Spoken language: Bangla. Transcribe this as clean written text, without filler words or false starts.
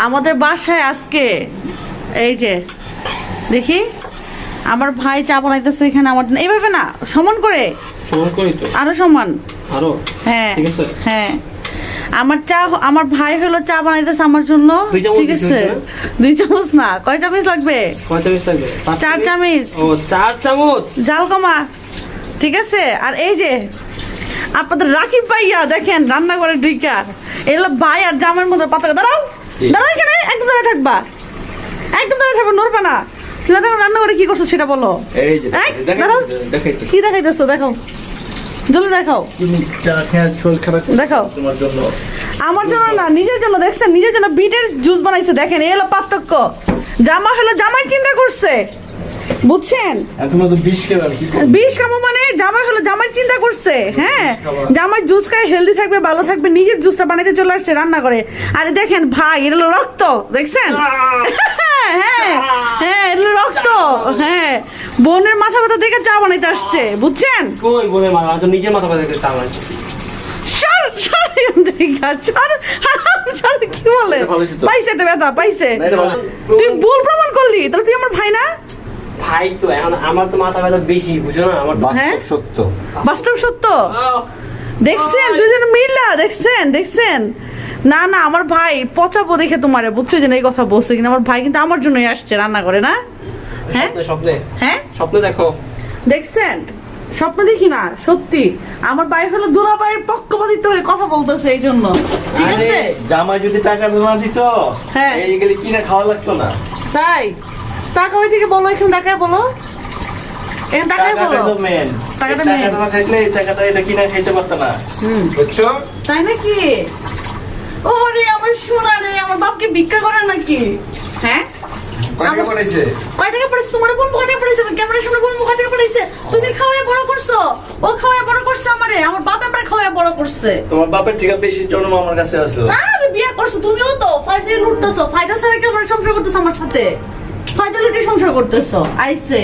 আমাদের বাসায় আজকে এই যে দেখি আমার ভাই চা বানাইতেছে এখানে আমার জন্য। এইভাবে না, সমান করে তো আরো সমান। আরো হ্যাঁ ঠিক আছে। হ্যাঁ আমার ভাই হলো চা বানাইতেছে আমার জন্য। 2 চামচ ঠিক আছে, 2 চামচ না, কয় চামচ লাগবে? কয় চামচ লাগবে? 4 চামচ। ও 4 চামচ জাল কমা, ঠিক আছে। আর এই যে আপনাদের রাকিব ভাইয়া দেখেন রান্না করে ঢুকা, এগুলো ভাই আর জামের মধ্যে পাতা। দাঁড়াও দাঁড়াও, এখানে একদম দাঁড়ায় থাকবা, একদম দাঁড়ায় থাকবা, নড়বে না। তুমি দেখো রান্না করে কি করছো সেটা বলো। এই যে দাঁড়াও, দেখাইতে কি দেখাইতেছো? দেখাও, জলদি দেখাও, তুমি চা খেয়ে শরীর খারাপ দেখাও। তোমার জন্য আমার জন্য না, নিজের জন্য। দেখছেন, নিজের জন্য বিটের জুস বানাইছে। দেখেন এই হলো পার্থক্য। জামা হলো জামাই চিন্তা করছে, বুঝছেন? এখন তো 20 খাবেন কি করব? 20 খাবো মানে জামাই হলো জামাই চিন্তা করছে। হ্যাঁ, জামাই জুস খায়, হেলদি থাকবে, ভালো থাকবে, নিজের জুসটা বানাইতে চলে আসছে রান্না করে। আরে দেখেন ভাই, এটা হলো রক্ত, দেখছেন? হ্যাঁ হ্ঁ, এটা হলো রক্ত। হ্যাঁ, বোনের মাথা ব্যথা দেখে চা বানাইতে আসছে, বুঝছেন? কই বলে মা, আমি তো নিজের মাথা ব্যথা করে চা বানাইতেছি। সর সর এখান থেকে, সর। সর, কি বলে? পাইছে একটা ব্যথা, পাইছে। না, এটা ভালো। তুই ভুল প্রমাণ করলি, তাহলে তুই আমার ভাই না? ভাই তো এখন আমার তো মাথা ব্যথা বেশি, বুঝো না? আমার হ্যাঁ? বাস্তব সত্য। বাস্তব সত্য। আহ, দেখছেন দুজন মিল্লা, দেখছেন দেখছেন? না না, আমার ভাই পচাবো দেখে তোমারে, বুঝছো যে এই কথা বলছে, কিন্তু আমার ভাই কিন্তু আমার জন্যই আসছে রান্না করে, না? হ্যাঁ স্বপ্নে স্বপ্নে হ্যাঁ, স্বপ্নে দেখো। দেখছেন? স্বপ্ন দেখি না, সত্যি। আমার ভাই হলো দুলাভাইয়ের পক্ষপাতিত্ব হয়ে কথা বলতেছে এই জন্য, ঠিক আরে আছে? জামাই যদি টাকা না দিত, হ্যাঁ। এইগুলি কিনে খাওয়া লাগতো না। তাই টাকা ওই থেকে বলো, এখানে টাকায় বলো, এখানে টাকায় বলো। টাকাটা তো মেন। টাকাটা টাকাটা main। না থাকলে এই টাকাটা এটা কিনে খাইতে পারতো না। হুম, বুঝছো? তাই নাকি? ওরে আমার সোনা রে, আমার বাপকে ভিক্ষা করে নাকি? হ্যাঁ, টাকা পড়াইছে। কয় টাকা পড়েছে? তোমার বলবো কয় টাকা পড়েছে? ক্যামেরার সামনে বলবো কয় টাকা পড়েছে? তুমি খাওয়ায় বড় করছো, ও খাওয়ায় বড় করছে আমারে, আমার বাপ আমার খাওয়ায় বড় করছে। তোমার বাপের থেকে বেশি জন্ম আমার কাছে আছে। আরে বিয়ে করছো তুমিও তো, ফায়দা লুটতেছো, ফায়দা ছাড়া কি আমার সংসার করতেছো আমার সাথে? ফায়দা লুটে সংসার করতেছো। আইছে